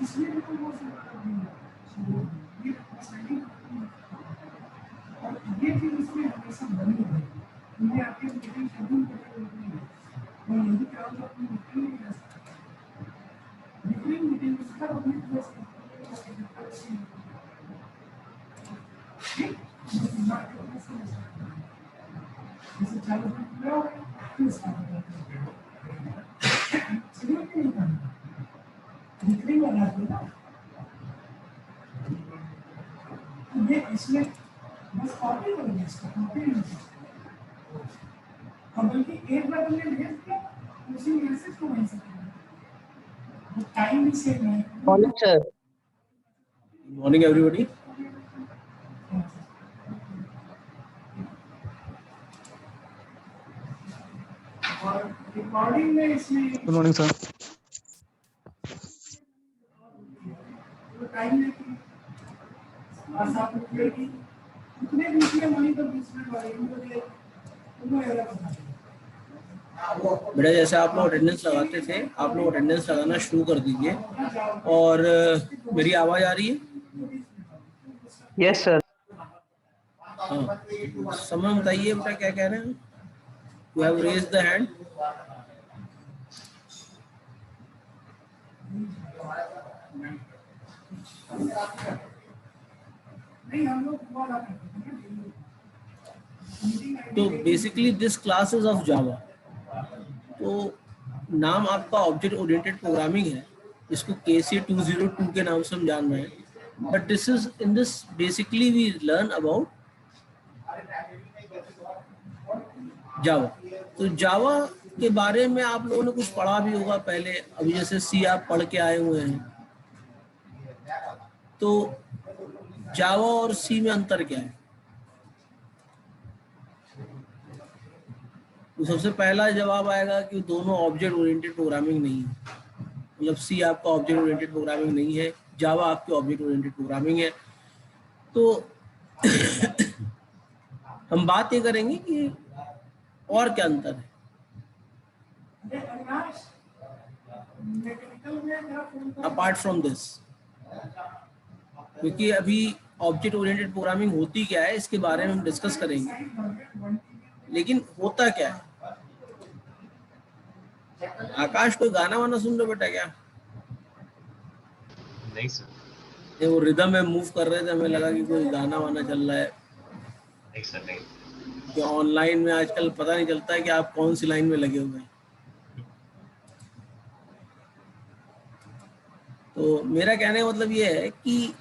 इसलिए भी तो वो सब नहीं है, ये अंडरस्टैंडिंग और ये चीज इसमें हमेशा बनी है। ये आपके मीटिंग शेड्यूल करके नहीं है, और यही काम जो अपनी मीटिंग में कर सकते हैं। मीटिंग में सब अपनी प्लेस जैसे चालू हो फिर स्टार्ट नहीं करना मीटिंग बना दो ना, ये इसमें बस कॉपी करेंगे, इसको कॉपी नहीं और बल्कि एक बार तुमने भेज दिया उसी मैसेज को वहीं से वो टाइम भी सेव नहीं। Morning sir. Morning everybody. और रिकॉर्डिंग में इसमें गुड मॉर्निंग सर। टाइम लेके बस आप क्लियर की कितने बीच में वहीं पर 20 मिनट वाले उनको एरर बता दें। बेटा जैसे आप लोग अटेंडेंस लगाते थे, आप लोग अटेंडेंस लगाना शुरू कर दीजिए। और मेरी आवाज आ रही है? Yes sir. हाँ, समय बताइए बेटा क्या कह रहे हैं? You have raise the hand. नहीं हम लोग कॉल आते हैं तो basically this class is of Java. तो नाम आपका ऑब्जेक्ट ओरिएंटेड प्रोग्रामिंग है, इसको KC 202 के नाम से हम जान रहे हैं। But this is in this basically we learn about Java. तो जावा के बारे में आप लोगों ने कुछ पढ़ा भी होगा पहले। अभी जैसे सी आप पढ़ के आए हुए हैं, तो जावा और सी में अंतर क्या है? तो सबसे पहला जवाब आएगा कि दोनों ऑब्जेक्ट ओरिएंटेड प्रोग्रामिंग नहीं है। मतलब सी आपका ऑब्जेक्ट ओरिएंटेड प्रोग्रामिंग नहीं है, जावा आपकी ऑब्जेक्ट ओरिएंटेड प्रोग्रामिंग है। तो हम बात ये करेंगे कि और क्या अंतर है। अपार्ट फ्रॉम दिस, क्योंकि अभी ऑब्जेक्ट ओरिएंटेड प्रोग्रामिंग होती क्या है इसके बारे में हम डिस्कस करेंगे, लेकिन होता क्या है। आकाश कोई गाना वाना सुन रहे बेटा क्या? नहीं सर। ये वो रिदम में मूव कर रहे थे, हमें लगा कि कोई गाना वाना चल रहा है। नहीं सर नहीं। कि ऑनलाइन में आजकल पता नहीं चलता है कि आप कौन सी लाइन में लगे हुए हैं। तो मेरा कहने का मतलब ये है कि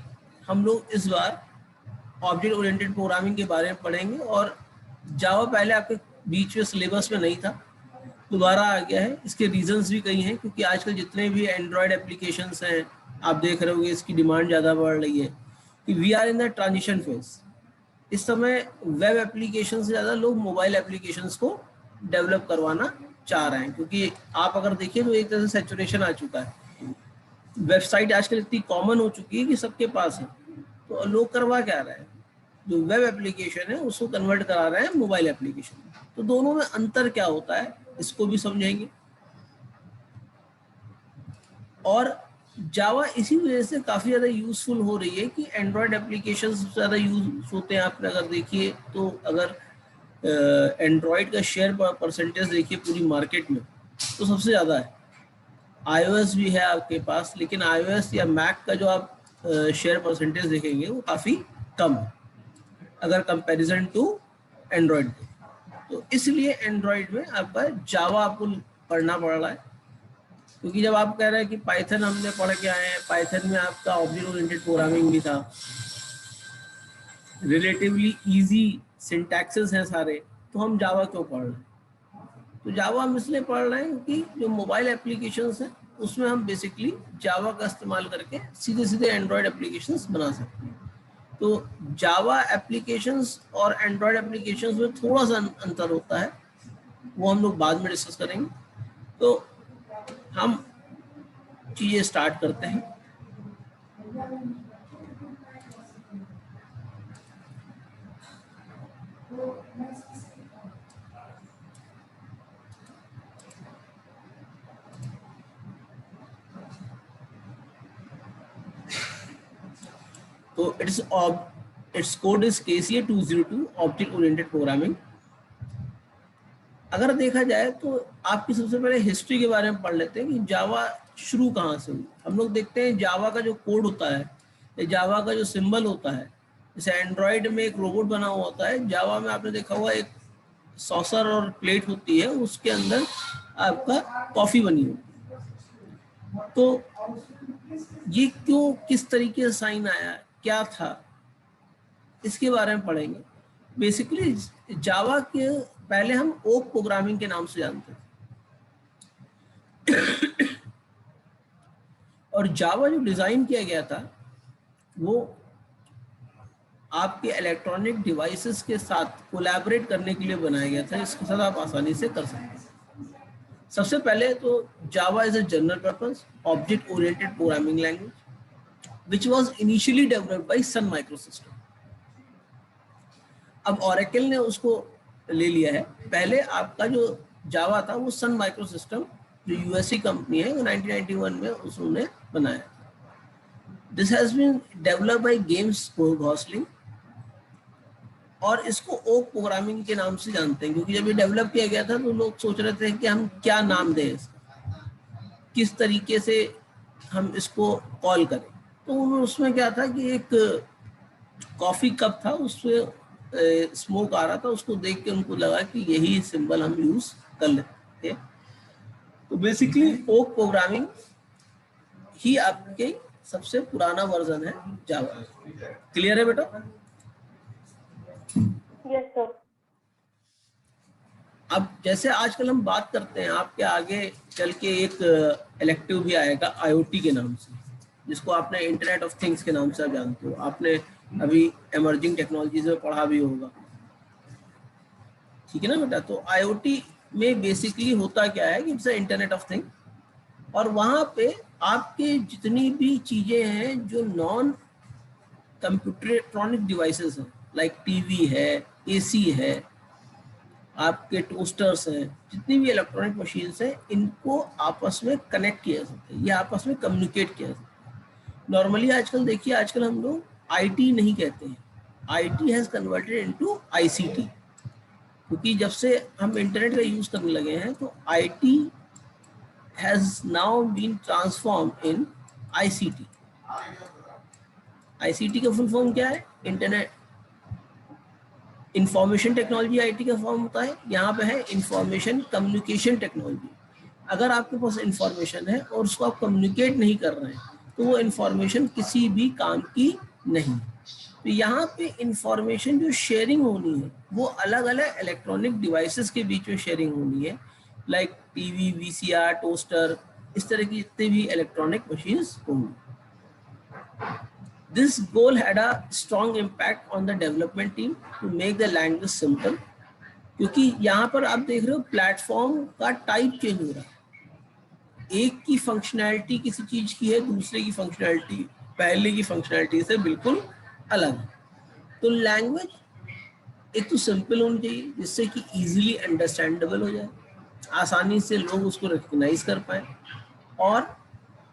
हम लोग इस बार ऑब्जेक्ट ओरिएंटेड प्रोग्रामिंग के बारे में पढ़ेंगे। और जावा पहले आपके बीच में सिलेबस में नहीं था, दोबारा आ गया है। इसके रीजंस भी कई हैं, क्योंकि आजकल जितने भी एंड्रॉयड एप्लीकेशंस हैं आप देख रहे होंगे इसकी डिमांड ज़्यादा बढ़ रही है कि we are in the transition phase. इस समय वेब एप्लीकेशन से ज़्यादा लोग मोबाइल एप्लीकेशंस को डेवलप करवाना चाह रहे हैं, क्योंकि आप अगर देखिए तो एक तरह से सैचुरेशन आ चुका है। वेबसाइट आजकल इतनी कॉमन हो चुकी है कि सबके पास है। तो लोग करवा क्या रहे हैं, जो वेब एप्लीकेशन है उसको कन्वर्ट करा रहे हैं मोबाइल एप्लीकेशन में। तो दोनों में अंतर क्या होता है इसको भी समझेंगे। और जावा इसी वजह से काफ़ी ज़्यादा यूज़फुल हो रही है कि एंड्रॉयड एप्लीकेशन सबसे ज़्यादा यूज होते हैं। आपने अगर देखिए तो अगर एंड्रॉयड का शेयर परसेंटेज देखिए पूरी मार्केट में तो सबसे ज़्यादा है। iOS भी है आपके पास, लेकिन iOS या मैक का जो आप शेयर परसेंटेज देखेंगे वो काफ़ी कम है अगर कंपैरिजन टू एंड्रॉयड पे। तो इसलिए एंड्रॉयड में आपका जावा आपको पढ़ना पड़ रहा है, क्योंकि जब आप कह रहे हैं कि पाइथन हमने पढ़ के आए हैं, पाइथन में आपका ऑब्जेक्ट ओरिएंटेड प्रोग्रामिंग भी था, रिलेटिवली इजी सिंटैक्सेस हैं सारे, तो हम जावा क्यों पढ़ रहे हैं? तो जावा हम इसलिए पढ़ रहे हैं क्योंकि जो मोबाइल एप्लीकेशंस हैं उसमें हम बेसिकली जावा का इस्तेमाल करके सीधे सीधे एंड्रॉयड एप्लीकेशंस बना सकते हैं। तो जावा एप्लीकेशंस और एंड्रॉयड एप्लीकेशंस में थोड़ा सा अंतर होता है, वो हम लोग बाद में डिस्कस करेंगे। तो हम चीज़ें स्टार्ट करते हैं। तो it's code is KCA 202 object oriented programming. अगर देखा जाए तो आपकी सबसे पहले हिस्ट्री के बारे में पढ़ लेते हैं कि जावा शुरू कहाँ से हुई। हम लोग देखते हैं जावा का जो कोड होता है, जावा का जो सिंबल होता है, जैसे एंड्रॉयड में एक रोबोट बना हुआ होता है, जावा में आपने देखा हुआ एक सॉसर और प्लेट होती है, उसके अंदर आपका कॉफी बनी होती है। तो ये क्यों, किस तरीके से साइन आया, क्या था, इसके बारे में पढ़ेंगे। बेसिकली जावा के पहले हम ओक प्रोग्रामिंग के नाम से जानते थे और जावा जो डिजाइन किया गया था वो आपके इलेक्ट्रॉनिक डिवाइसेस के साथ कोलैबोरेट करने के लिए बनाया गया था, इसके साथ आप आसानी से कर सकते हैं। सबसे पहले तो Java is a general purpose object oriented programming language which was initially developed by Sun Microsystem. अब ओरेकल ने उसको ले लिया है। पहले आपका जो जावा था वो सन माइक्रोसिस्टम जो यूएसए कंपनी है, 1991 में उसने बनाया। This has been developed by James Gosling और इसको ओक प्रोग्रामिंग के नाम से जानते हैं, क्योंकि जब ये डेवलप किया गया था तो लोग सोच रहे थे कि हम क्या नाम दें इसका, किस तरीके से हम इसको कॉल करें। तो उसमें क्या था कि एक कॉफी कप था, उसमें स्मोक आ रहा था, उसको देख के उनको लगा कि यही सिंबल हम यूज कर लेते हैं। तो बेसिकली ओक प्रोग्रामिंग ही आपके सबसे पुराना वर्जन है जावा। क्लियर है बेटा? Yes sir. अब जैसे आजकल हम बात करते हैं, आपके आगे चल के एक इलेक्टिव भी आएगा IoT के नाम से, जिसको आपने इंटरनेट ऑफ थिंग्स के नाम से आप जानते हो। आपने अभी इमर्जिंग टेक्नोलॉजीज में पढ़ा भी होगा, ठीक है ना बेटा? तो IoT में बेसिकली होता क्या है कि इट्स इंटरनेट ऑफ थिंग, और वहां पे आपके जितनी भी चीजें हैं जो नॉन कंप्यूटर इलेक्ट्रॉनिक डिवाइसेस हैं, लाइक टीवी है, AC है, आपके टोस्टर्स हैं, जितनी भी इलेक्ट्रॉनिक मशीन्स हैं, इनको आपस में कनेक्ट किया जा सकता है, ये आपस में कम्युनिकेट किया जा सकता है। नॉर्मली आजकल देखिए, आजकल हम लोग IT नहीं कहते हैं, IT has converted into ICT, क्योंकि जब से हम इंटरनेट का यूज करने लगे हैं तो IT has now been transform in ICT। ICT का फुल फॉर्म क्या है? इंटरनेट इंफॉर्मेशन टेक्नोलॉजी IT का फॉर्म होता है। यहाँ पे है इंफॉर्मेशन कम्युनिकेशन टेक्नोलॉजी। अगर आपके पास इंफॉर्मेशन है और उसको आप कम्युनिकेट नहीं कर रहे हैं तो वो इंफॉर्मेशन किसी भी काम की नहीं। तो यहाँ पे इंफॉर्मेशन जो शेयरिंग होनी है वो अलग अलग इलेक्ट्रॉनिक डिवाइसेस के बीच में शेयरिंग होनी है, लाइक टीवी, VCR, टोस्टर, इस तरह की जितने भी इलेक्ट्रॉनिक मशीन्स होंगी। This goal had a strong impact on the development team to make the language simple, क्योंकि यहाँ पर आप देख रहे हो प्लेटफॉर्म का टाइप चेंज हो रहा है। एक की फंक्शनैलिटी किसी चीज की है, दूसरे की फंक्शनैलिटी पहले की फंक्शनैलिटी से बिल्कुल अलग है। तो लैंग्वेज एक तो सिंपल होनी चाहिए जिससे कि इजीली अंडरस्टैंडेबल हो जाए, आसानी से लोग उसको रिकग्नाइज कर पाए, और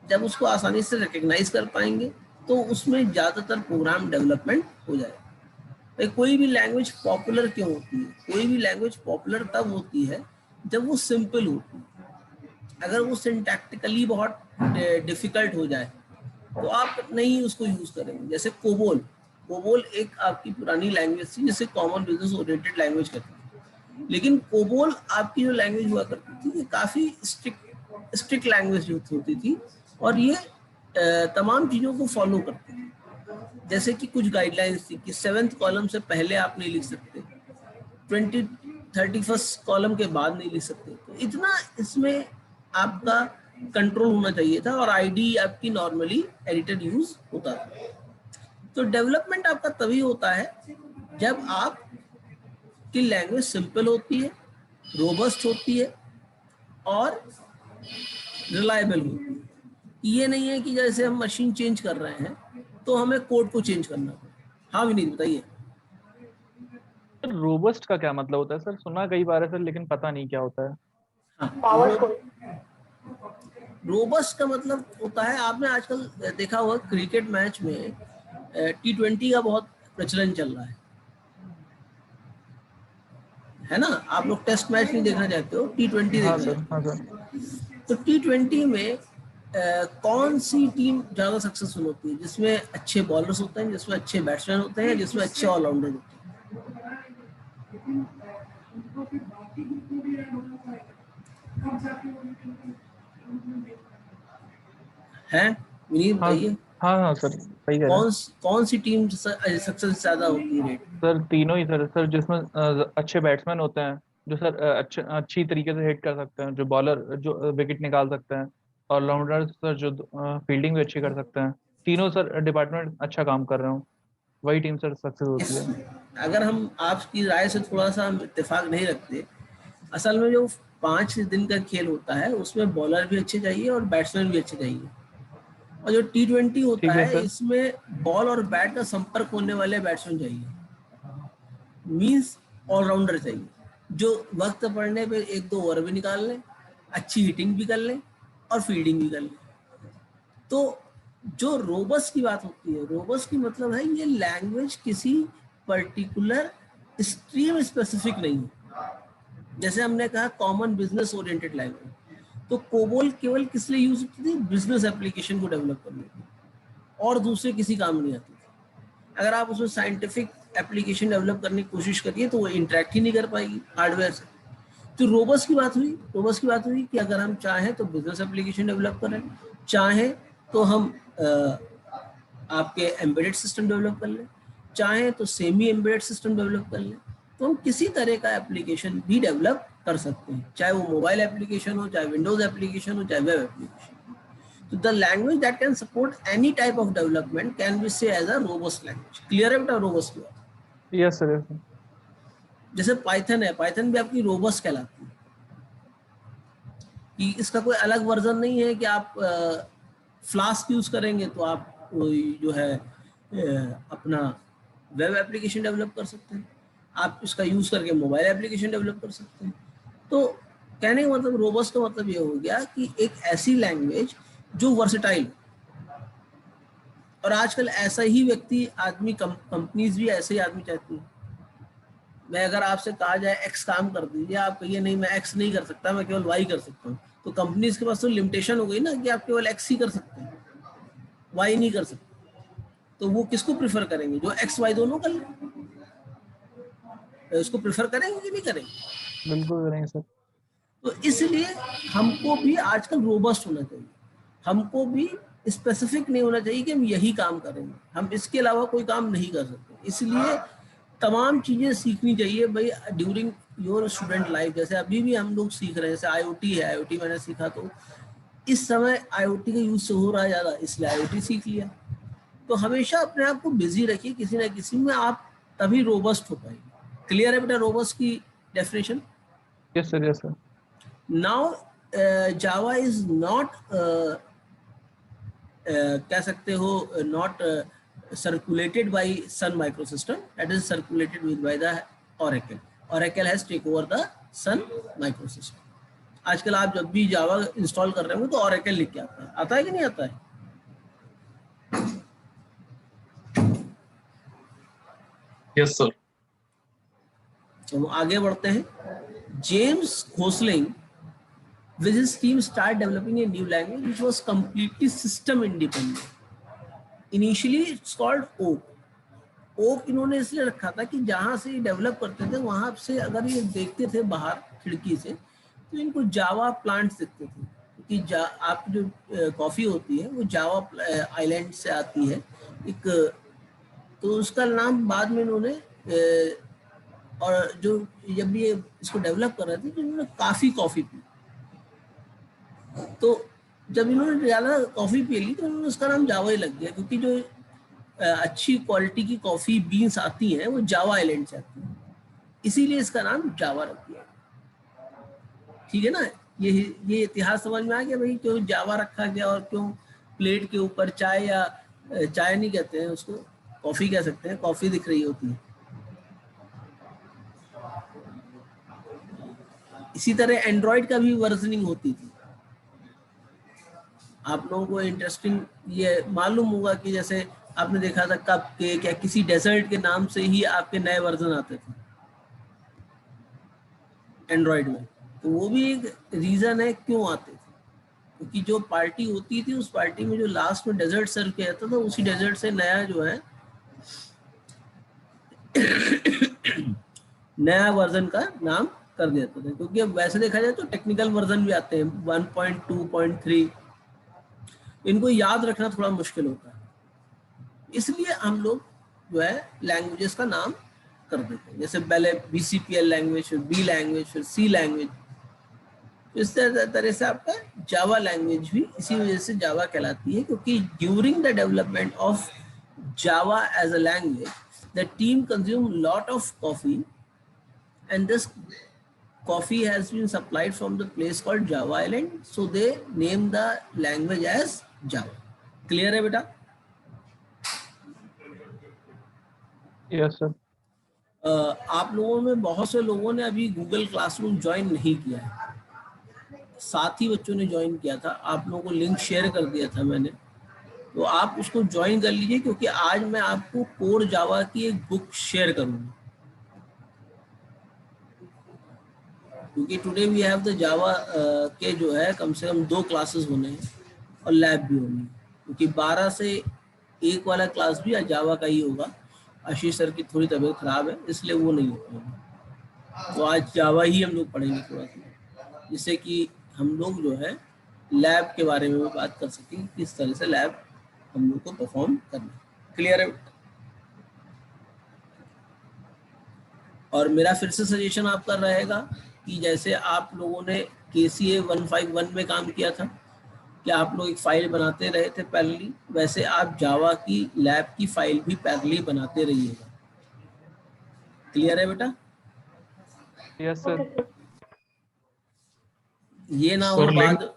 जब उसको आसानी से रिकग्नाइज कर पाएंगे तो उसमें ज़्यादातर प्रोग्राम डेवलपमेंट हो जाएगा। कोई भी लैंग्वेज पॉपुलर क्यों होती है? कोई भी लैंग्वेज पॉपुलर तब होती है जब वो सिंपल होती है। अगर वो सिंटैक्टिकली बहुत डिफिकल्ट हो जाए तो आप नहीं उसको यूज करेंगे। जैसे कोबोल एक आपकी पुरानी लैंग्वेज थी जिसे कॉमन बिजनेस ओरिएंटेड लैंग्वेज कहते हैं, लेकिन कोबोल आपकी जो लैंग्वेज हुआ करती थी ये काफी स्ट्रिक्ट लैंग्वेज होती थी, और ये तमाम चीजों को फॉलो करते हैं। जैसे कि कुछ गाइडलाइंस थी कि 7th कॉलम से पहले आप नहीं लिख सकते, 31st कॉलम के बाद नहीं लिख सकते। तो इतना इसमें आपका कंट्रोल होना चाहिए था, और ID आपकी नॉर्मली एडिटेड यूज होता था। तो डेवलपमेंट आपका तभी होता है जब आप की लैंग्वेज सिंपल होती है, रोबस्ट होती है और रिलायबल होती है। ये नहीं है कि जैसे हम मशीन चेंज कर रहे हैं तो हमें कोड को चेंज करना पड़े। हाँ विनीत बताइए। रोबस्ट का क्या मतलब होता है सर? सुना कई बार है सर, लेकिन पता नहीं क्या होता है। हाँ, पावरफुल। रोबस्ट का मतलब होता है, आपने आजकल देखा होगा क्रिकेट मैच में T20 का बहुत प्रचलन चल रहा है ना? आप लोग टेस्ट मैच नहीं देखना चाहते हो, T20 हाँ देखना सर, चाहते हाँ सर। हो। तो T20 में कौन सी टीम ज्यादा सक्सेसफुल होती है? जिसमें अच्छे बॉलर्स होते हैं, जिसमें अच्छे बैट्समैन होते हैं, जिसमें अच्छे ऑलराउंडर होते हैं। लेकिन उनको फिर बाकी ग्रुप में भी ऐड होना पड़ेगा, तब जाके वो हैं विनीत हाँ बताइए, हाँ सर, सही कह रहे हैं कौन सी टीम सक्सेस ज्यादा होती है रेट? सर। तीनों ही सर जिसमें अच्छे बैट्समैन होते हैं, जो सर अच्छी तरीके से हिट कर सकते हैं, जो बॉलर जो विकेट निकाल सकते हैं, ऑलराउंडर सर जो फील्डिंग भी अच्छी कर सकते हैं। तीनों सर डिपार्टमेंट अच्छा काम कर रहे हो, वही टीम सर सक्सेस होती इस है। अगर हम आपकी राय से थोड़ा सा हम इत्तेफाक नहीं रखते, असल में जो 5 दिन का खेल होता है उसमें बॉलर भी अच्छे चाहिए और बैट्समैन भी अच्छे चाहिए। और जो T20 होता ठीक है है सर। इसमें बॉल और बैट का संपर्क होने वाले बैट्समैन चाहिए, मींस ऑलराउंडर चाहिए, जो वक्त पड़ने पे 1-2 ओवर भी निकाल लें, अच्छी हिटिंग भी कर लें और फील्डिंग भी कर लें। तो जो रोबस की बात होती है, रोबस की मतलब है ये लैंग्वेज किसी पर्टिकुलर स्ट्रीम स्पेसिफिक नहीं है। जैसे हमने कहा कॉमन बिजनेस ओरिएंटेड लैंग्वेज, तो कोबोल केवल किस लिए यूज होती थी? बिजनेस एप्लीकेशन को डेवलप करने के लिए, और दूसरे किसी काम नहीं आती थी। अगर आप उसमें साइंटिफिक एप्लीकेशन डेवलप करने की कोशिश करिए तो वो इंटरेक्ट ही नहीं कर पाएगी हार्डवेयर से। तो रोबस की बात हुई, रोबस की बात हुई कि अगर हम चाहें तो बिजनेस एप्लीकेशन डेवलप करें, चाहें तो हम आपके एम्बेडेड सिस्टम डेवलप कर लें, चाहें तो सेमी एम्बेडेड सिस्टम डेवलप कर लें, तो हम किसी तरह का एप्लीकेशन भी डेवलप कर सकते हैं, चाहे वो मोबाइल एप्लीकेशन हो, चाहे विंडोज एप्लीकेशन हो, चाहे वेब एप्लीकेशन। तो the language that can support any type of development can be say as a robust language. Clear है बेटा रोबस्ट की बात? Yes sir, yes sir. जैसे पाइथन है, पाइथन भी आपकी रोबस्ट कहलाती है कि इसका कोई अलग वर्जन नहीं है कि आप फ्लास्क यूज करेंगे तो आप जो है अपना वेब एप्लीकेशन डेवलप कर सकते हैं, आप इसका यूज करके मोबाइल एप्लीकेशन डेवलप कर सकते हैं। तो कहने का मतलब रोबस्ट का मतलब ये हो गया कि एक ऐसी लैंग्वेज जो वर्सेटाइल, और आजकल ऐसा ही व्यक्ति आदमी कंपनीज भी ऐसे ही आदमी चाहती है। मैं अगर आपसे कहा जाए एक्स काम कर दीजिए, आप कहिए नहीं मैं एक्स नहीं कर सकता, मैं केवल वाई कर सकता हूँ, तो कंपनीज के पास तो लिमिटेशन हो गई ना कि आप केवल एक्स ही कर सकते हैं, वाई नहीं कर सकते। तो वो किसको प्रेफर करेंगे? जो एक्स वाई दोनों कर ले, उसको प्रेफर करेंगे कि नहीं करेंगे? बिल्कुल करेंगे सर। तो इसलिए हमको भी आजकल रोबस्ट होना चाहिए, हमको भी स्पेसिफिक नहीं होना चाहिए कि हम यही काम करेंगे, हम इसके अलावा कोई काम नहीं कर सकते। इसलिए तमाम चीज़ें सीखनी चाहिए भाई ड्यूरिंग योर स्टूडेंट लाइफ। जैसे अभी भी हम लोग सीख रहे हैं, जैसे IoT है, IoT मैंने सीखा तो इस समय IoT का यूज हो रहा है ज़्यादा, इसलिए IoT सीख लिया। तो हमेशा अपने आप को बिजी रखिए किसी ना किसी में, आप तभी रोबस्ट हो पाएंगे। क्लियर है बेटा रोबस्ट की definition? Yes sir, yes sir. Now Java is not कह सकते हो not circulated by Sun Microsystem, that is circulated with by the Oracle. Oracle has take over the Sun Microsystem. आजकल आप जब भी जावा इंस्टॉल कर रहे हो तो Oracle लिख के आता है कि नहीं आता है? Yes sir. तो आगे बढ़ते हैं। James Gosling with his team start developing a new language which was completely system independent. Initially it's called OAK. OAK इन्होंने इसलिए रखा था कि जहाँ से ये डेवलप करते थे वहाँ से अगर ये देखते थे बाहर खिड़की से तो इनको जावा प्लांट्स दिखते थे, क्योंकि आपकी जो कॉफ़ी होती है वो जावा आइलैंड से आती है एक, तो उसका नाम बाद में इन्होंने और जो जब ये इसको डेवलप कर रहे थे तो इन्होंने काफ़ी कॉफ़ी पी, तो जब इन्होंने ज़्यादा कॉफ़ी पी ली तो इन्होंने उसका नाम जावा ही लग गया, क्योंकि जो अच्छी क्वालिटी की कॉफ़ी बीन्स आती हैं वो जावा आइलैंड से आती हैं, इसीलिए इसका नाम जावा रख दिया। ठीक है ना? ये इतिहास समझ में आ गया भाई क्यों जावा रखा गया और क्यों प्लेट के ऊपर चाय, या चाय नहीं कहते हैं उसको, कॉफ़ी कह सकते हैं, कॉफ़ी दिख रही होती है। इसी तरह एंड्रॉयड का भी वर्जनिंग होती थी। आप लोगों को इंटरेस्टिंग ये मालूम होगा कि जैसे आपने देखा था कप केक या किसी डेजर्ट के नाम से ही आपके नए वर्जन आते थे एंड्रॉयड में। तो वो भी एक रीजन है क्यों आते थे, क्योंकि जो पार्टी होती थी उस पार्टी में जो लास्ट में डेजर्ट सर्व किया जाता था उसी डेजर्ट से नया जो है नया वर्जन का नाम कर देते थे। क्योंकि अब वैसे देखा जाए तो टेक्निकल वर्जन भी आते हैं 1.2.3, इनको याद रखना थोड़ा मुश्किल होता है, इसलिए हम लोग जो है लैंग्वेजेस का नाम कर देते हैं, जैसे पहले BCPL लैंग्वेज, फिर B लैंग्वेज, फिर C लैंग्वेज। तो इस तरह से आपका जावा लैंग्वेज भी इसी वजह से जावा कहलाती है, क्योंकि during the development of Java as a language the team consume lot of coffee and this coffee has been supplied from the place called Java Island, so they named the language as Java. Clear है बेटा? Yes sir. आप लोगों में बहुत से लोगों ने अभी गूगल क्लासरूम ज्वाइन नहीं किया है, साथी बच्चों ने ज्वाइन किया था, आप लोगों को लिंक शेयर कर दिया था मैंने, तो आप उसको ज्वाइन कर लीजिए, क्योंकि आज मैं आपको कोर जावा की एक बुक शेयर करूंगा, क्योंकि today we have the Java के जो है कम से कम 2 क्लासेस होने हैं और लैब भी होनी है, क्योंकि 12 से 1 वाला क्लास भी जावा का ही होगा। आशीष सर की थोड़ी तबीयत खराब है इसलिए वो नहीं हो पाएगा, तो आज जावा ही हम लोग पढ़ेंगे थोड़ा सा, जिससे कि हम लोग जो है लैब के बारे में भी बात कर सकें, किस तरह से लैब हम लोग को परफॉर्म करना है। क्लियर है? और मेरा फिर से सजेशन आपका रहेगा कि जैसे आप लोगों ने KCA 151 में काम किया था कि आप लोग एक फाइल बनाते रहे थे पैरेलली, वैसे आप जावा की लैब की फाइल भी पैरेलली बनाते रहिएगा। क्लियर है बेटा? Yes sir. ये ना हो बाद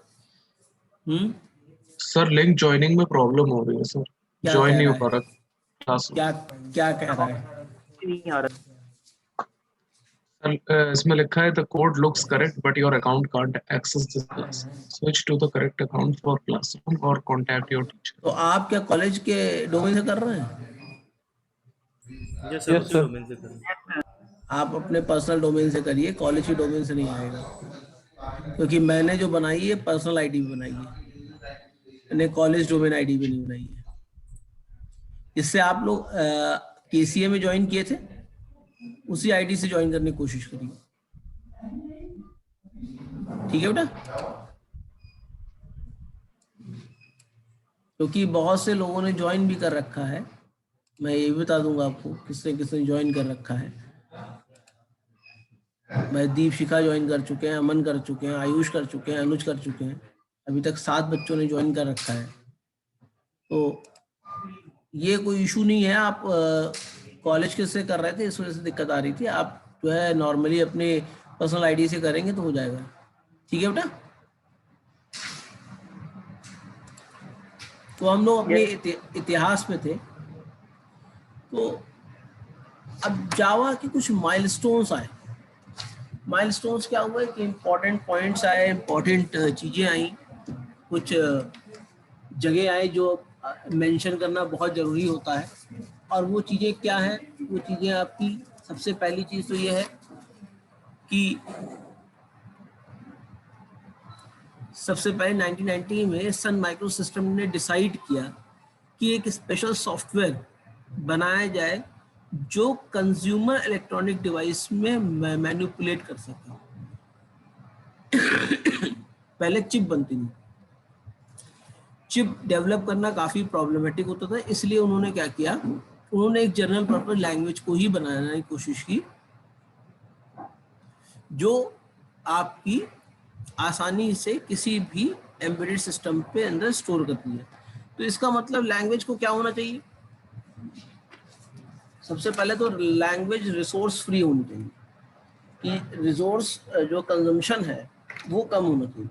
सर लिंक ज्वाइनिंग में प्रॉब्लम हो रही है सर, क्या ज्वाइन कह नहीं हो रहा पा है? रहा क्लास। क्या कह रहा है? नहीं आ रहा। इसमें लिखा है the code looks correct but your account can't access this class, switch to the correct account for classroom और कांटेक्ट योर टीचर। तो आप क्या कॉलेज के डोमेन से कर रहे हैं? यस सर, Yes, उसी sir. डोमेन से करें। आप अपने पर्सनल डोमेन से करिए, कॉलेज के डोमेन से नहीं आएगा, क्योंकि मैंने जो बनाई है पर्सनल आईडी भी बनाई है, मैंने कॉलेज डोमेन आईडी भी नहीं बनाई है। इससे आप लोग KCA में ज्वाइन किए थे उसी आईडी से ज्वाइन करने की कोशिश करिए, ठीक है बेटा? क्योंकि बहुत से लोगों ने ज्वाइन भी कर रखा है, मैं ये भी बता दूंगा आपको किसने किसने ज्वाइन कर रखा है। भाई दीप शिखा ज्वाइन कर चुके हैं, अमन कर चुके हैं, आयुष कर चुके हैं, अनुज कर चुके हैं, अभी तक 7 बच्चों ने ज्वाइन कर रखा है। तो ये कोई इशू नहीं है, आप कॉलेज किससे कर रहे थे इस वजह से दिक्कत आ रही थी, आप जो है नॉर्मली अपने पर्सनल आईडी से करेंगे तो हो जाएगा, ठीक है बेटा? तो हम लोग अपने इतिहास में थे, तो अब जावा के कुछ माइलस्टोन्स आए। माइलस्टोन्स क्या हुआ कि इम्पोर्टेंट पॉइंट्स आए, इम्पोर्टेंट चीज़ें आई, कुछ जगह आए जो मेंशन करना बहुत ज़रूरी होता है। और वो चीज़ें क्या हैं? वो चीज़ें आपकी सबसे पहली चीज़ तो ये है कि सबसे पहले 1990 में सन माइक्रो सिस्टम ने डिसाइड किया कि एक स्पेशल सॉफ्टवेयर बनाया जाए जो कंज्यूमर इलेक्ट्रॉनिक डिवाइस में मैनिपुलेट कर सके। पहले चिप बनती थी, चिप डेवलप करना काफ़ी प्रॉब्लमेटिक होता था, इसलिए उन्होंने क्या किया, उन्होंने एक जनरल पर्पस लैंग्वेज को ही बनाने की कोशिश की जो आपकी आसानी से किसी भी एम्बेडेड सिस्टम पे अंदर स्टोर करती है। तो इसका मतलब लैंग्वेज को क्या होना चाहिए? सबसे पहले तो लैंग्वेज रिसोर्स फ्री होनी चाहिए, कि रिसोर्स जो कंजम्पशन है वो कम होना चाहिए।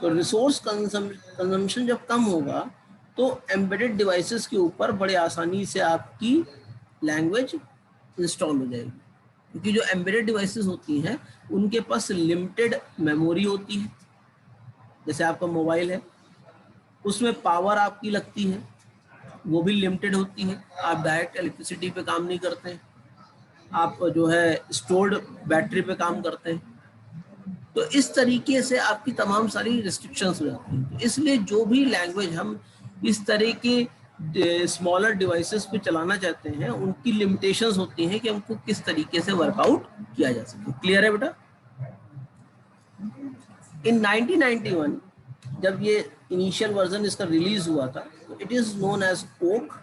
तो रिसोर्स कंजम्पशन जब कम होगा तो एम्बेडेड डिवाइसेस के ऊपर बड़े आसानी से आपकी लैंग्वेज इंस्टॉल हो जाएगी, क्योंकि जो एम्बेडेड डिवाइसेस होती हैं उनके पास लिमिटेड मेमोरी होती है। जैसे आपका मोबाइल है, उसमें पावर आपकी लगती है, वो भी लिमिटेड होती है। आप डायरेक्ट इलेक्ट्रिसिटी पे काम नहीं करते हैं, आप जो है स्टोर्ड बैटरी पे काम करते हैं। तो इस तरीके से आपकी तमाम सारी रिस्ट्रिक्शंस हो जाती हैं। तो इसलिए जो भी लैंग्वेज हम इस तरह के स्मॉलर डिवाइसेस पे चलाना चाहते हैं, उनकी लिमिटेशंस होती हैं कि हमको किस तरीके से वर्कआउट किया जा सके। क्लियर है बेटा? इन 1991 जब ये इनिशियल वर्जन इसका रिलीज हुआ था, तो it is known as Oak.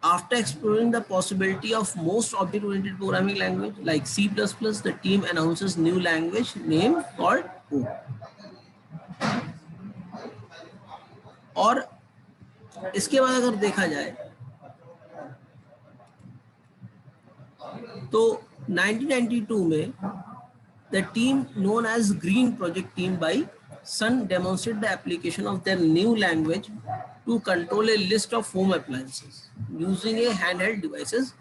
After exploring the possibility of most object-oriented programming language like C++, the team announces new language name called O. और इसके बाद अगर देखा जाए तो 1992 में the team known as Green Project Team by Sun demonstrated the application of their new language to control a list of home appliances using a handheld devices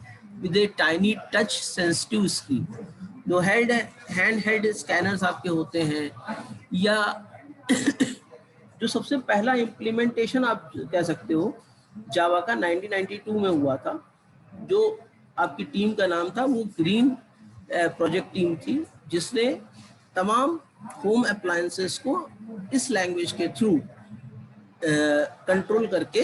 with a tiny touch sensitive screen. जो handheld scanners आपके होते हैं, या जो सबसे पहला implementation आप कह सकते हो जावा का 1992 में हुआ था, जो आपकी टीम का नाम था वो ग्रीन प्रोजेक्ट टीम थी, जिसने तमाम होम अप्लायंसेस को इस लैंग्वेज के थ्रू कंट्रोल करके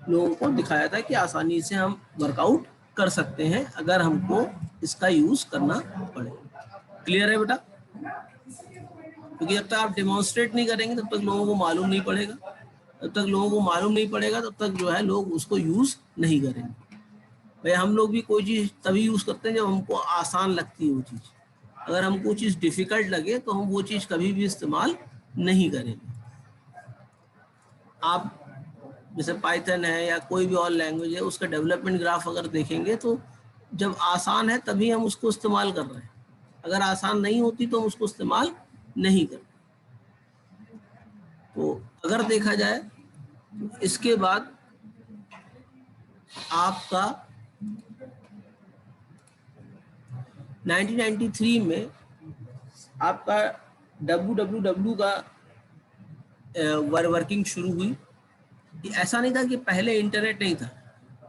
लोगों को दिखाया था कि आसानी से हम वर्कआउट कर सकते हैं अगर हमको इसका यूज करना पड़े। क्लियर है बेटा? क्योंकि जब तक आप डेमोन्स्ट्रेट नहीं करेंगे तब तक लोगों को मालूम नहीं पड़ेगा, तब तक जो है लोग उसको यूज नहीं करेंगे। भाई हम लोग भी कोई चीज तभी यूज करते हैं जब हमको आसान लगती है वो चीज। अगर हमको चीज डिफिकल्ट लगे तो हम वो चीज कभी भी इस्तेमाल नहीं करेंगे। आप जैसे पाइथन है या कोई भी और लैंग्वेज है, उसका डेवलपमेंट ग्राफ अगर देखेंगे तो जब आसान है तभी हम उसको इस्तेमाल कर रहे हैं, अगर आसान नहीं होती तो हम उसको इस्तेमाल नहीं करते। तो अगर देखा जाए तो इसके बाद आपका 1993 में आपका www का वर्किंग शुरू हुई। ऐसा नहीं था कि पहले इंटरनेट नहीं था,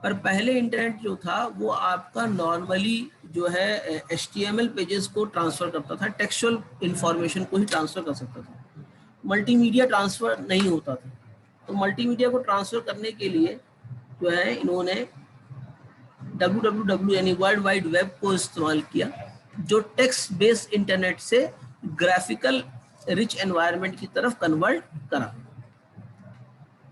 पर पहले इंटरनेट जो था वो आपका नॉर्मली जो है HTML पेजेस को ट्रांसफर करता था, टेक्सचुअल इंफॉर्मेशन को ही ट्रांसफर कर सकता था, मल्टीमीडिया ट्रांसफर नहीं होता था। तो मल्टीमीडिया को ट्रांसफर करने के लिए जो है इन्होंने www यानी वर्ल्ड वाइड वेब को इस्तेमाल किया, जो टेक्स्ट बेस्ड इंटरनेट से ग्राफिकल रिच एनवायरनमेंट की तरफ कन्वर्ट करा।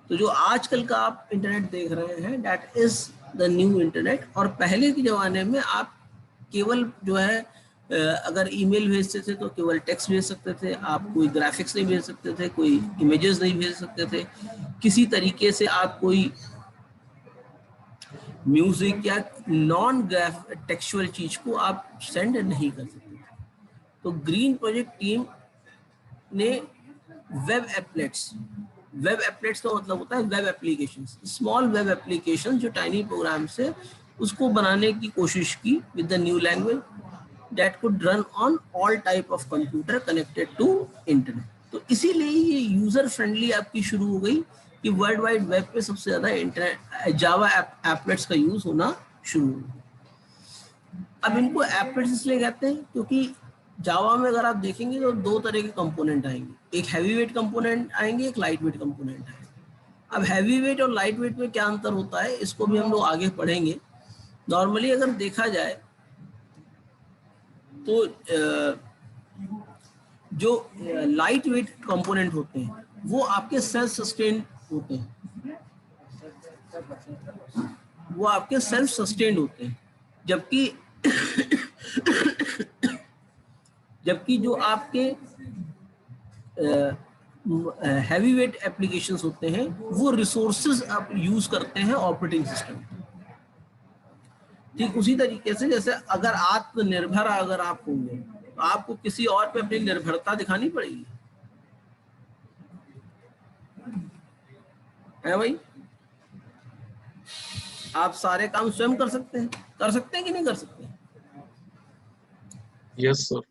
तो जो आजकल का आप इंटरनेट देख रहे हैं that is the new internet. और पहले के ज़माने में आप केवल जो है अगर ईमेल भेजते थे तो केवल टेक्स्ट भेज सकते थे, आप कोई ग्राफिक्स नहीं भेज सकते थे, कोई इमेजेस नहीं भेज सकते थे, किसी तरीके से आप कोई म्यूजिक या नॉन टेक्सचुअल चीज को आप सेंड नहीं कर सकते थे। तो ग्रीन प्रोजेक्ट टीम ने वेब एप्लेट्स का मतलब होता है web applications, small web applications जो टाइनी प्रोग्राम से उसको बनाने की कोशिश की with the new language that could run on all type of computer connected to internet. तो इसीलिए ये यूजर फ्रेंडली आपकी शुरू हो गई कि वर्ल्ड वाइड वेब पे सबसे ज्यादा इंटरनेट जावा एप्लेट्स का यूज होना शुरू हुआ। अब इनको एप्लेट्स इसलिए कहते हैं क्योंकि जावा में अगर आप देखेंगे तो दो तरह के कंपोनेंट आएंगे, एक हैवी वेट कंपोनेंट आएंगे, एक लाइट वेट कंपोनेंट आएंगे। अब हैवी वेट और लाइट वेट में क्या अंतर होता है इसको भी हम लोग आगे पढ़ेंगे। नॉर्मली अगर देखा जाए तो जो लाइट वेट कंपोनेंट होते हैं वो आपके सेल्फ सस्टेन्ड होते हैं, जबकि जो आपके हैवी वेट एप्लीकेशंस होते हैं वो रिसोर्सेज आप यूज करते हैं ऑपरेटिंग सिस्टम। ठीक उसी तरीके से जैसे अगर आत्मनिर्भर अगर आप होंगे तो आपको किसी और पे अपनी निर्भरता दिखानी पड़ेगी, है भाई? आप सारे काम स्वयं कर सकते हैं कि नहीं कर सकते? Yes, sir.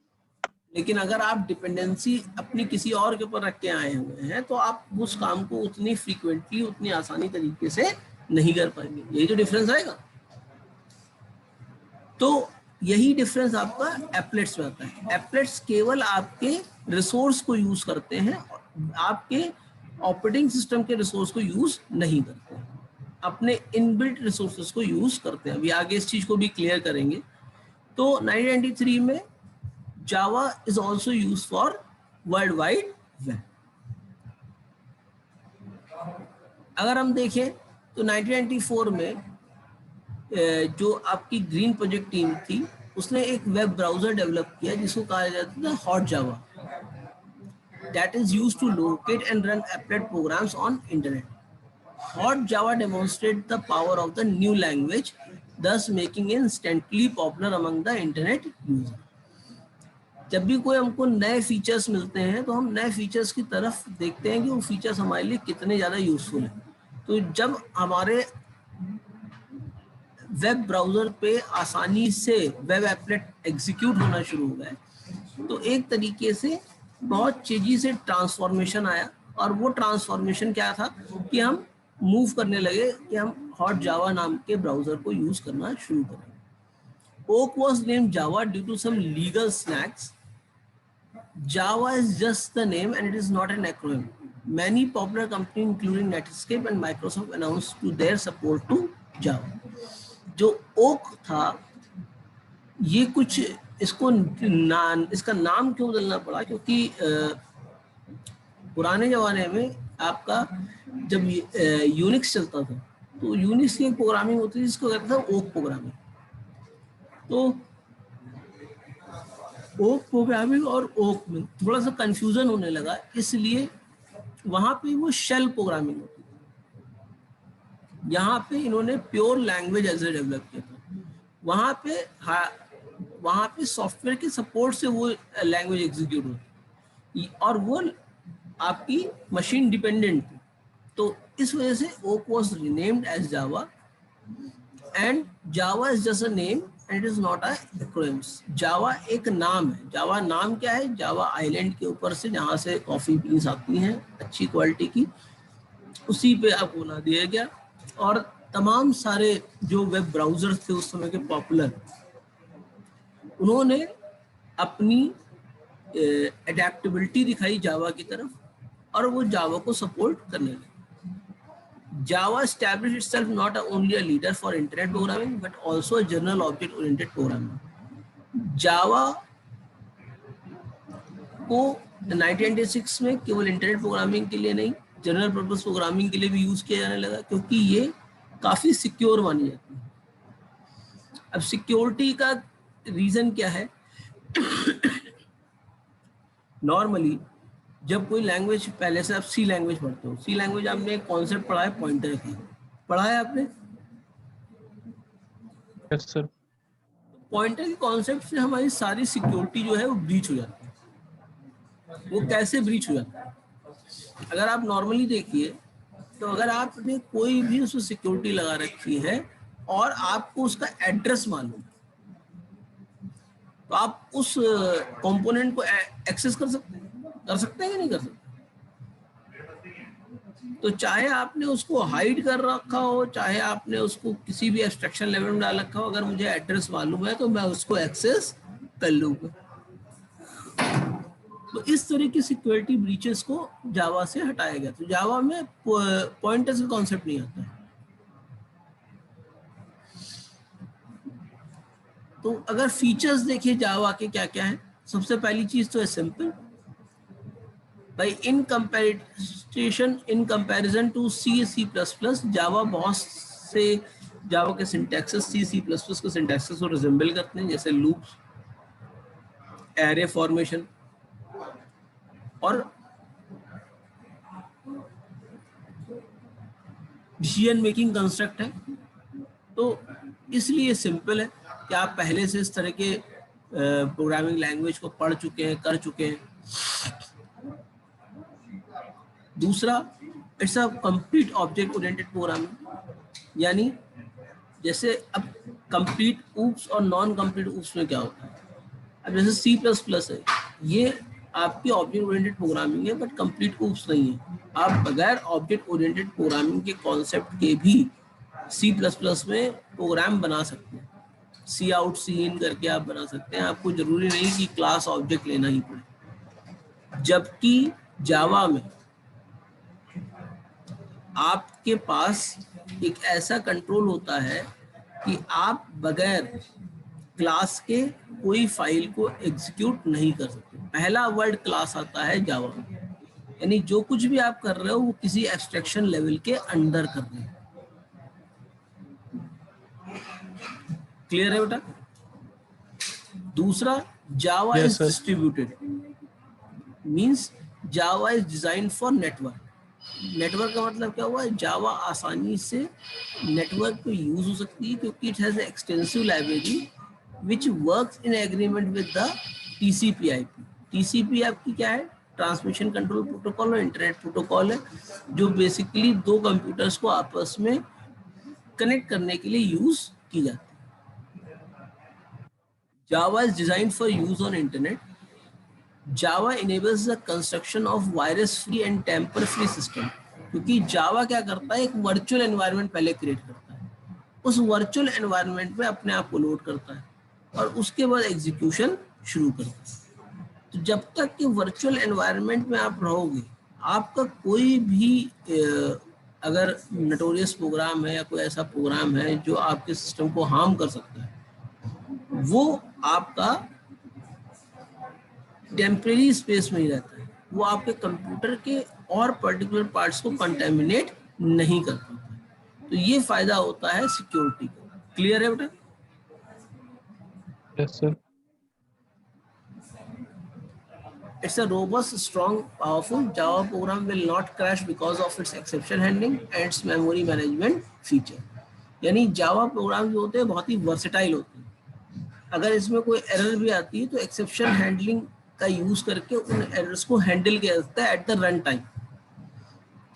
लेकिन अगर आप डिपेंडेंसी अपनी किसी और के ऊपर रख के आए हुए हैं तो आप उस काम को उतनी फ्रीक्वेंटली, उतनी आसानी तरीके से नहीं कर पाएंगे। यही तो डिफरेंस आएगा। तो यही डिफरेंस आपका एप्लेट्स में आता है। एप्लेट्स केवल आपके रिसोर्स को यूज करते हैं, आपके ऑपरेटिंग सिस्टम के रिसोर्स को यूज नहीं करते, अपने इनबिल्ट रिसोर्सेज को यूज करते हैं। अभी आगे इस चीज को भी क्लियर करेंगे। तो 1993 में Java is also use for world wide web. अगर हम देखें तो 1994 में जो आपकी ग्रीन प्रोजेक्ट टीम थी उसने एक वेब ब्राउजर डेवलप किया जिसको कहा जाता था Hot Java, that is used to locate and run applet programs on internet. Hot Java demonstrates the power of the new language, thus making it instantly popular among the internet user. जब भी कोई हमको नए features मिलते हैं तो हम नए फीचर्स की तरफ देखते हैं कि वो फीचर्स हमारे लिए कितने ज़्यादा यूजफुल हैं। तो जब हमारे वेब ब्राउज़र पे आसानी से वेब एप्लेट एग्जीक्यूट होना शुरू हो गए तो एक तरीके से बहुत तेजी से ट्रांसफॉर्मेशन आया, और वो ट्रांसफॉर्मेशन क्या था कि हम मूव करने लगे कि हम हॉट जावा नाम के ब्राउजर को यूज करना शुरू करें। Oak was named Java due to some legal snags. Java is just the name and it is not an acronym. Many popular company including Netscape and Microsoft announced to their support to Java. जो Oak था ये कुछ इसको इसका नाम क्यों बदलना पड़ा, क्योंकि पुराने जमाने में आपका जब यूनिक्स चलता था तो यूनिक्स की एक प्रोग्रामिंग होती थी जिसको कहते था ओक प्रोग्रामिंग। तो ओक प्रोग्रामिंग और ओक में थोड़ा सा कंफ्यूजन होने लगा, इसलिए वहां पे वो शेल प्रोग्रामिंग होती थी। यहाँ पे इन्होंने pure language as a develop किया था। वहाँ पे सॉफ्टवेयर के सपोर्ट से वो लैंग्वेज एग्जीक्यूट होती और वो आपकी मशीन डिपेंडेंट थी। तो इस वजह से Oak was renamed as Java and Java is just a name and it is not an acronym. Java एक नाम है। जावा नाम क्या है? जावा आइलैंड के ऊपर से जहाँ से कॉफी बीन्स आती हैं अच्छी क्वालिटी की, उसी पे आपको ना दिया गया। और तमाम सारे जो वेब ब्राउजर्स थे उस समय के पॉपुलर, उन्होंने अपनी एडेप्टेबिलिटी दिखाई जावा की तरफ और वो जावा को सपोर्ट करने लगे। Java established itself not only a leader for internet programming but also a general object oriented programming. Java को 1996 में केवल इंटरनेट प्रोग्रामिंग के लिए नहीं, जनरल पर्पस प्रोग्रामिंग के लिए भी यूज किया जाने लगा, क्योंकि ये काफी सिक्योर मानी जाती है। अब सिक्योरिटी का रीजन क्या है? नॉर्मली जब कोई लैंग्वेज, पहले से आप सी लैंग्वेज पढ़ते हो, सी लैंग्वेज आपने एक कॉन्सेप्ट पढ़ा है पॉइंटर का, पढ़ा है आपने? Yes sir. पॉइंटर के कॉन्सेप्ट से हमारी सारी सिक्योरिटी जो है वो ब्रीच हो जाती है। वो कैसे ब्रीच हो जाता है? अगर आप नॉर्मली देखिए तो अगर आपने कोई भी उसमें सिक्योरिटी लगा रखी है और आपको उसका एड्रेस मालूम है तो आप उस कंपोनेंट को एक्सेस कर सकते हैं कि नहीं कर सकते? तो चाहे आपने उसको हाइड कर रखा हो, चाहे आपने उसको किसी भी एब्स्ट्रक्शन लेवल में डाल रखा हो, अगर मुझे एड्रेस मालूम है तो मैं उसको एक्सेस कर लूंगा। तो इस तरह की सिक्योरिटी ब्रीचेस को जावा से हटाया गया। तो जावा में पॉइंटर्स का कॉन्सेप्ट नहीं आता है। तो अगर फीचर्स देखिए जावा के क्या क्या है, सबसे पहली चीज तो है सिंपल। भाई इन कंपैरिजन टू C++, जावा बहुत से जावा के सिंटैक्सेस C++ के सिंटैक्सेस को रिजेंबल करते हैं, जैसे लूप्स, एरे फॉर्मेशन और डिसीजन मेकिंग कंस्ट्रक्ट है। तो इसलिए सिंपल है कि आप पहले से इस तरह के प्रोग्रामिंग लैंग्वेज को पढ़ चुके हैं, कर चुके हैं। दूसरा, it's a complete object oriented programming, यानी जैसे अब कंप्लीट ऊप्स और नॉन कंप्लीट ऊप्स में क्या होता है? अब जैसे C++ है, ये आपकी ऑब्जेक्ट ओरिएंटेड प्रोग्रामिंग है, बट कंप्लीट कोर्स नहीं है। आप बगैर ऑब्जेक्ट ओरिएंटेड प्रोग्रामिंग के कॉन्सेप्ट के भी C++ में प्रोग्राम बना सकते हैं। सी आउट सी इन करके आप बना सकते हैं, आपको जरूरी नहीं कि क्लास ऑब्जेक्ट लेना ही पड़े। जबकि जावा में आपके पास एक ऐसा कंट्रोल होता है कि आप बगैर क्लास के कोई फाइल को एग्जीक्यूट नहीं कर सकते। पहला वर्ड क्लास आता है जावा में, यानी जो कुछ भी आप कर रहे हो वो किसी एब्स्ट्रैक्शन लेवल के अंडर कर रहे हैं। क्लियर है बेटा? दूसरा, जावा Yes, is sir. Distributed, means Java is design for network. Network का मतलब क्या हुआ? जावा आसानी से नेटवर्क पे यूज हो सकती है क्योंकि it has extensive library which works in agreement with the TCP/IP। TCP आपकी क्या है? ट्रांसमिशन कंट्रोल प्रोटोकॉल और इंटरनेट प्रोटोकॉल है, जो बेसिकली दो कंप्यूटर्स को आपस में कनेक्ट करने के लिए यूज की जाती है। Java is designed for use on internet. Java enables the construction of virus-free and tamper-free system. क्योंकि Java क्या करता है? एक वर्चुअल एनवायरनमेंट पहले क्रिएट करता है, उस वर्चुअल एनवायरनमेंट में अपने आप को लोड करता है और उसके बाद एग्जीक्यूशन शुरू करता है। तो जब तक कि वर्चुअल एनवायरनमेंट में आप रहोगे, आपका कोई भी अगर नोटोरियस प्रोग्राम है या कोई ऐसा प्रोग्राम है जो आपके सिस्टम को हार्म कर सकता है, वो आपका टेम्परेरी स्पेस में ही रहता है, वो आपके कंप्यूटर के और पर्टिकुलर पार्ट्स को कंटेमिनेट नहीं कर पाता। तो ये फायदा होता है सिक्योरिटी का। क्लियर है बेटा? Yes, sir. It's a robust, strong, powerful Java program will not crash because of its exception handling and its memory management feature। यानी जावा प्रोग्राम जो होते हैं बहुत ही वर्सेटाइल होते हैं। अगर इसमें कोई एरर भी आती है तो एक्सेप्शन हैंडलिंग का यूज करके उन एरर्स को हैंडल किया जाता है एट द रन टाइम,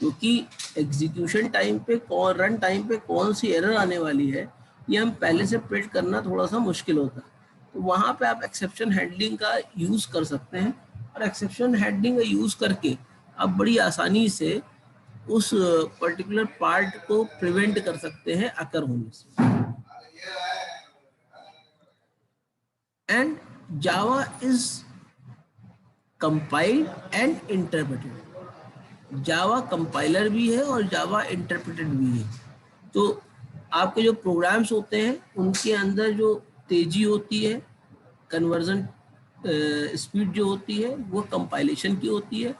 क्योंकि एग्जीक्यूशन टाइम पे रन टाइम पे कौन सी एरर आने वाली है ये हम पहले से प्रेडिक्ट करना थोड़ा सा मुश्किल होता है। तो वहाँ पे आप एक्सेप्शन हैंडलिंग का यूज कर सकते हैं और एक्सेप्शन हैंडलिंग का यूज करके आप बड़ी आसानी से उस पर्टिकुलर पार्ट को प्रिवेंट कर सकते हैं अकर होने से। And Java is compiled and interpreted. Java compiler भी है और जावा इंटरप्रेटेड भी है। तो आपके जो प्रोग्राम्स होते हैं उनके अंदर जो तेजी होती है, कन्वर्जन स्पीड जो होती है वो कंपाइलेशन की होती है,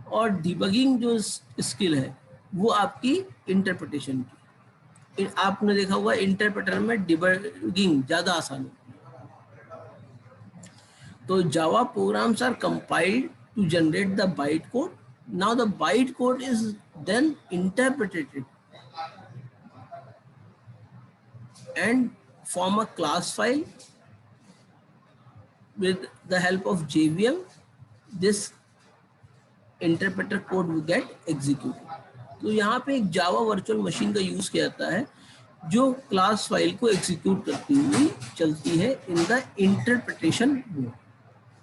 और डिबगिंग जो स्किल है वो आपकी इंटरप्रिटेशन की। आपने देखा होगा इंटरप्रेटर में डिबगिंग ज़्यादा आसान होती है। तो Java programs are compiled to generate the byte code. Now the byte code is then interpreted and form a class file with the help of JVM. This interpreter code will get executed. तो यहाँ पे एक जावा virtual machine का use किया जाता है जो class file को एग्जीक्यूट करती हुई चलती है इन द इंटरप्रिटेशन मोड।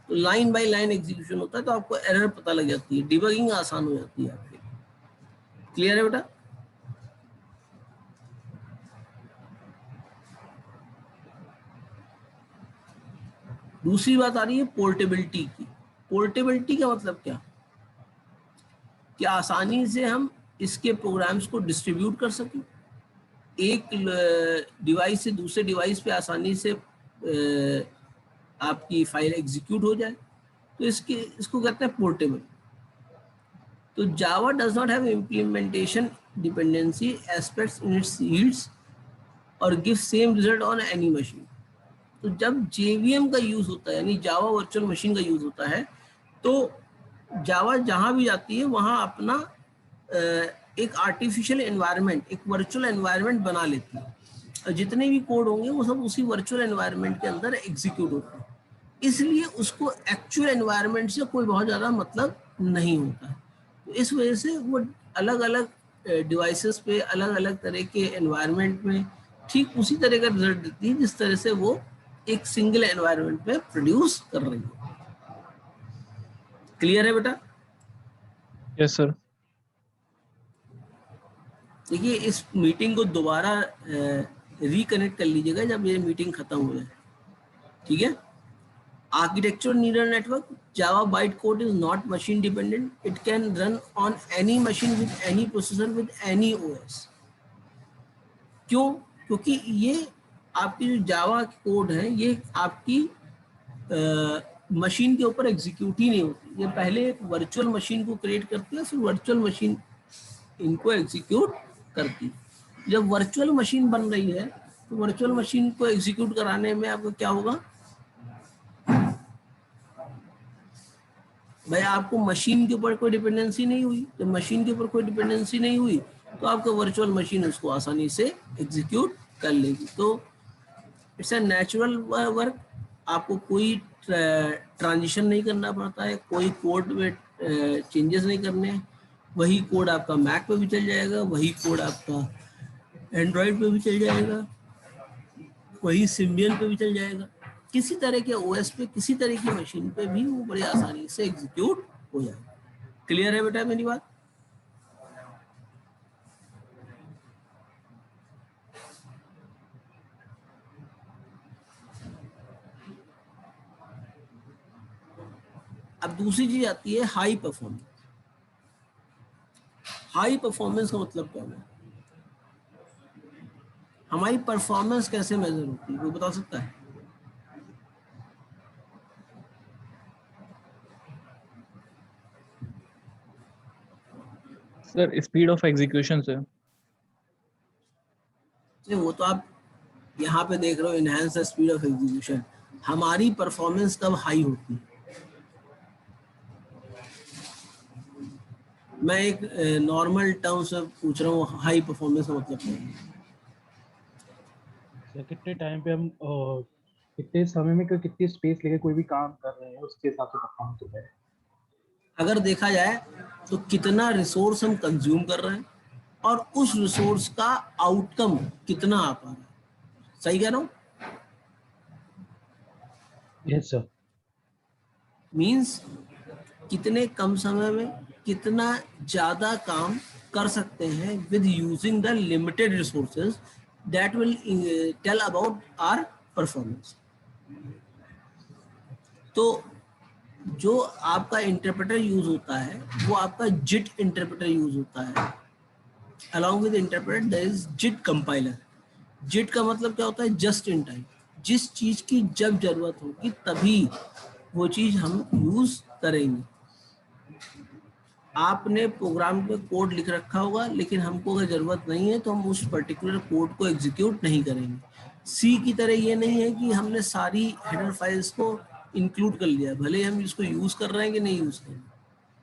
तो लाइन बाय लाइन एग्जीक्यूशन होता है, तो आपको एरर पता लग जाती है, डिबगिंग आसान हो जाती है आपके। क्लियर है बेटा? दूसरी बात आ रही है पोर्टेबिलिटी की। पोर्टेबिलिटी का मतलब क्या? कि आसानी से हम इसके प्रोग्राम्स को डिस्ट्रीब्यूट कर सकें, एक डिवाइस से दूसरे डिवाइस पे आसानी से आपकी फाइल एग्जीक्यूट हो जाए, तो इसको कहते हैं पोर्टेबल। तो Java does not have implementation dependency aspects in its yields or give same result on any machine. तो जब JVM का यूज होता है, यानी जावा वर्चुअल मशीन का यूज होता है, तो जावा जहाँ भी जाती है वहाँ अपना एक आर्टिफिशियल एनवायरनमेंट, एक वर्चुअल एनवायरनमेंट बना लेती है, और जितने भी कोड होंगे वो सब उसी वर्चुअल एनवायरनमेंट के अंदर एग्जीक्यूट होते हैं। इसलिए उसको एक्चुअल एनवायरनमेंट से कोई बहुत ज़्यादा मतलब नहीं होता है। तो इस वजह से वो अलग अलग डिवाइसेस पे अलग अलग तरह के एनवायरनमेंट में ठीक उसी तरह का रिजल्ट देती है जिस तरह से वो एक सिंगल एनवायरनमेंट में प्रोड्यूस कर रही है। क्लियर है बेटा? Yes sir. देखिए इस मीटिंग को दोबारा रिकनेक्ट कर लीजिएगा जब ये मीटिंग खत्म हो जाए, ठीक है? Architecture neural network, Java bytecode is not machine dependent. It can run on any machine with any processor with any OS. क्यों? क्योंकि ये आपकी जो जावा कोड है ये आपकी मशीन के ऊपर एग्जीक्यूट ही नहीं होती, ये पहले एक वर्चुअल मशीन को क्रिएट करती है, फिर वर्चुअल मशीन इनको एग्जीक्यूट करती है। जब वर्चुअल मशीन बन रही है तो वर्चुअल मशीन को एग्जीक्यूट कराने में आपको क्या होगा भाई, आपको मशीन के ऊपर कोई डिपेंडेंसी नहीं हुई। तो मशीन के ऊपर कोई डिपेंडेंसी नहीं हुई तो आपका वर्चुअल मशीन उसको आसानी से एग्जीक्यूट कर लेगी। तो इट्स अ नेचुरल वर्क, आपको कोई ट्रांजिशन नहीं करना पड़ता है, कोई कोड में चेंजेस नहीं करने हैं। वही कोड आपका मैक पे भी चल जाएगा, वही कोड आपका एंड्रॉयड पे भी चल जाएगा, वही सिम्बियन पे भी चल जाएगा। किसी तरह के ओएस पे, किसी तरह की मशीन पे भी वो बड़ी आसानी से एग्जीक्यूट हो जाएगा। क्लियर है बेटा मेरी बात? अब दूसरी चीज आती है हाई परफॉर्मेंस। हाई परफॉर्मेंस का मतलब क्या है? हमारी परफॉर्मेंस कैसे मेजर होती है, कोई बता सकता है? सर स्पीड ऑफ एग्जीक्यूशन से। वो तो आप यहाँ पे देख रहे हो, enhance the speed of execution. हमारी परफॉर्मेंस कब हाई होती है? मैं एक नॉर्मल टर्म से पूछ रहा हूँ, हाई परफॉर्मेंस का मतलब क्या है? सर कितने टाइम पे हम कितने समय में कितनी स्पेस लेके कोई भी काम कर रहे हैं उसके हिसाब से परफॉर्मेंस होता है। अगर देखा जाए तो कितना रिसोर्स हम कंज्यूम कर रहे हैं और उस रिसोर्स का आउटकम कितना आ पा रहा है। सही कह रहा हूँ? Yes sir. मीन्स कितने कम समय में कितना ज्यादा काम कर सकते हैं with using the limited resources, that will tell about our performance. तो जो आपका इंटरप्रेटर यूज होता है वो आपका जिट इंटरप्रेटर यूज होता है। Along with interpreter there is JIT compiler. JIT का मतलब क्या होता है? Just in time. जिस चीज की जब जरूरत होगी तभी वो चीज हम यूज करेंगे। आपने प्रोग्राम पे कोड लिख रखा होगा लेकिन हमको अगर जरूरत नहीं है तो हम उस पर्टिकुलर कोड को एग्जीक्यूट नहीं करेंगे। सी की तरह ये नहीं है कि हमने सारी हेडर फाइल्स को इंक्लूड कर लिया, भले हम इसको यूज कर रहे हैं कि नहीं यूज कर रहे हैं,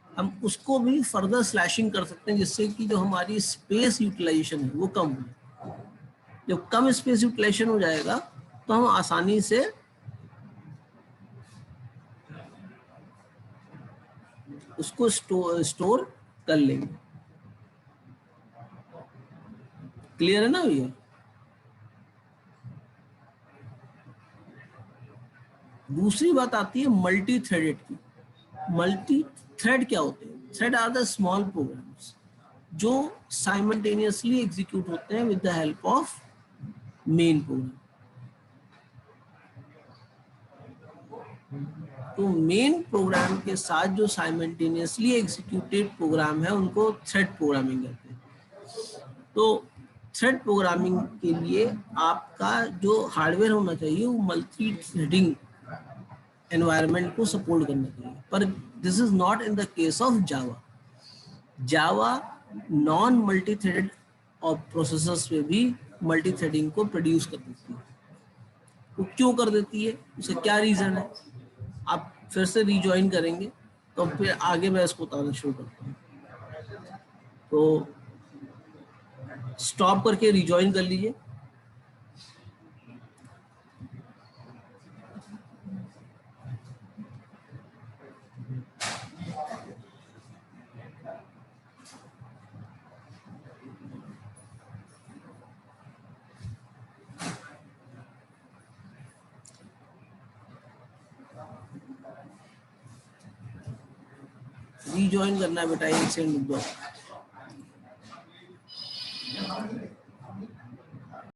हम उसको भी फर्दर स्लैशिंग कर सकते हैं जिससे कि जो हमारी स्पेस यूटिलाइजेशन है वो कम हो। जब कम स्पेस यूटिलाइजेशन हो जाएगा तो हम आसानी से उसको स्टोर कर लेंगे। क्लियर है ना भैया? दूसरी बात आती है मल्टी थ्रेडेड की। मल्टी थ्रेड क्या होते हैं? Thread are the small programs जो साइमल्टेनियसली एग्जीक्यूट होते हैं with the help of main program. तो मेन प्रोग्राम के साथ जो साइमल्टेनियसली एग्जीक्यूटेड प्रोग्राम है उनको थ्रेड प्रोग्रामिंग कहते हैं। तो थ्रेड प्रोग्रामिंग के लिए आपका जो हार्डवेयर होना चाहिए वो मल्टी थ्रेडिंग एनवायरनमेंट को सपोर्ट करना चाहिए, पर this is not in the case of Java. Java non multi threaded और प्रोसेसर्स पे भी मल्टी थ्रेडिंग को प्रोड्यूस कर देती है। वो क्यों कर देती है, उसका क्या रीजन है? आप फिर से रिज्वाइन करेंगे तो फिर आगे मैं इसको बताना शुरू करता हूँ। तो स्टॉप करके रिज्वाइन कर लीजिए। रीजॉइन करना है बेटा, एक सेकंड रुक जाओ।